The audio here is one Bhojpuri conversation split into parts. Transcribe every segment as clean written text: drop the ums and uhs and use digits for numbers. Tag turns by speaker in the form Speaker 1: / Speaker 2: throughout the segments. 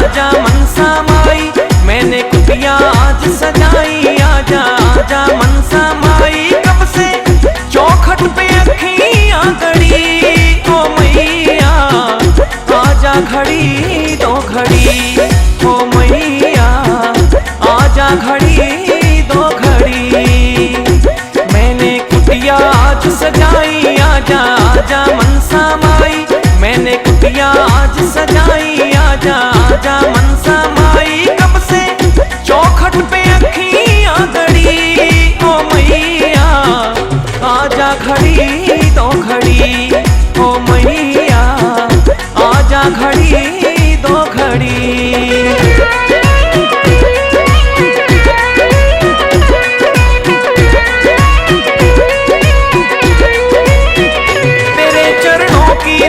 Speaker 1: आजा मनसा माई, मैंने कुटिया आज सजाई। आजा आजा मनसा माई, कब से चौखट पे अखियां गड़ी। ओ मैया आजा घड़ी दो घड़ी, ओ मैया आजा घड़ी दो घड़ी। मैंने कुटिया आज सजाई। आजा आजा मनसा माई, मैंने कुटिया आज सजाई। आजा आजा मनसा माई, कब से चौखट पे अखियां गड़ी। ओ मैया आजा घड़ी दो घड़ी, ओ मैया आजा घड़ी दो घड़ी।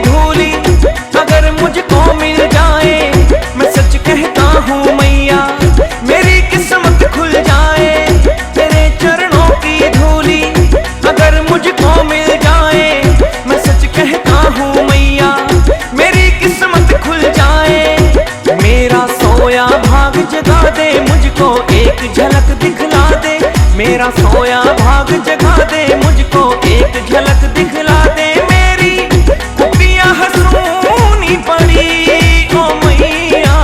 Speaker 1: धूली अगर मुझको मिल जाए, मैं सच कहता हूँ मैया मेरी किस्मत खुल जाए। तेरे चरणों की धूली अगर मुझको मिल जाए, मैं सच कहता हूँ मैया मेरी किस्मत खुल जाए। मेरा सोया भाग जगा दे, मुझको एक झलक दिखला दे। मेरा सोया भाग जगा दे, मुझको एक झलक दिखला दे। हसूनी पड़ी ओ मैया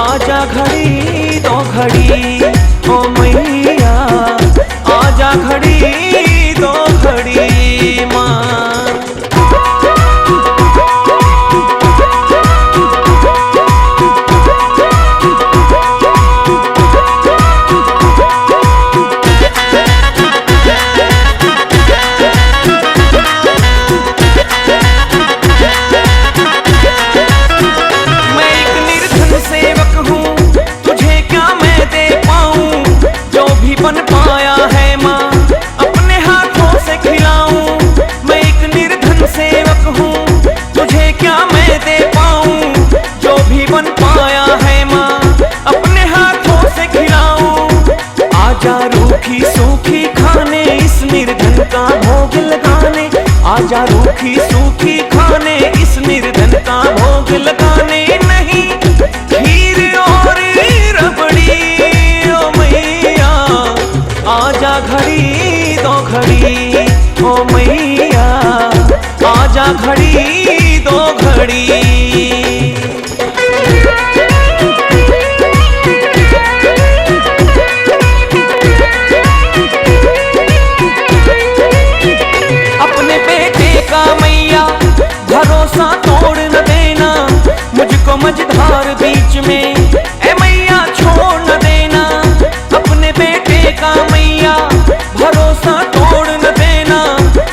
Speaker 1: आजा घड़ी दो घड़ी, ओ मैया आजा घड़ी दो घड़ी। माँ बन पाया है माँ अपने हाथों से खिलाऊं। मैं एक निर्धन सेवक हूँ, तुझे क्या मैं दे पाऊं। जो भी बन पाया है माँ अपने हाथों से खिलाऊं। आजा रूखी सूखी खाने इस निर्धन का भोग लगाने। आजा रूखी सूखी खाने इस निर्धन का भोग लगाने। नहीं खीर और रबड़ी ओ मैया आजा घड़ी दो घड़ी, ओ मैया आजा घड़ी दो घड़ी। अपने बेटे का मैया भरोसा तोड़ न देना, मुझको मझधार बीच में ए मैया छोड़ न देना। अपने बेटे का मैया भरोसा तोड़ न देना,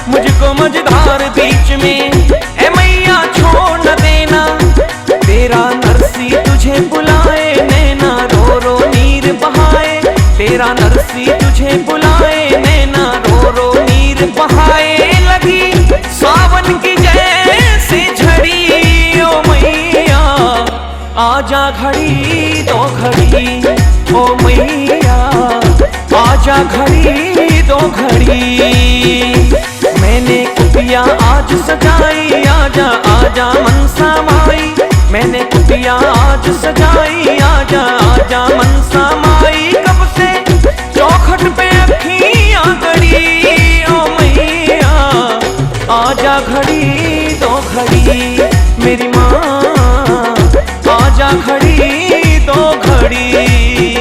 Speaker 1: मुझको मझधार बीच में ए मैया छोड़ न देना। तेरा नरसी तुझे बुलाए, नैना रो रो नीर बहाए। तेरा नरसी तुझे बुलाए, नैना रो रो नीर बहाए। लगी सावन की जैसे झड़ी ओ मैया आजा घड़ी दो घड़ी, ओ मैया आजा घड़ी दो घड़ी। मैंने कुटिया आज सजाई। आजा आजा मनसा माई, मैंने कुटिया आज सजाई। आजा आजा मनसा माई, कब से चौखट पे अखियां गड़ी। ओ मैया आजा घड़ी दो घड़ी, मेरी माँ आजा घड़ी दो घड़ी।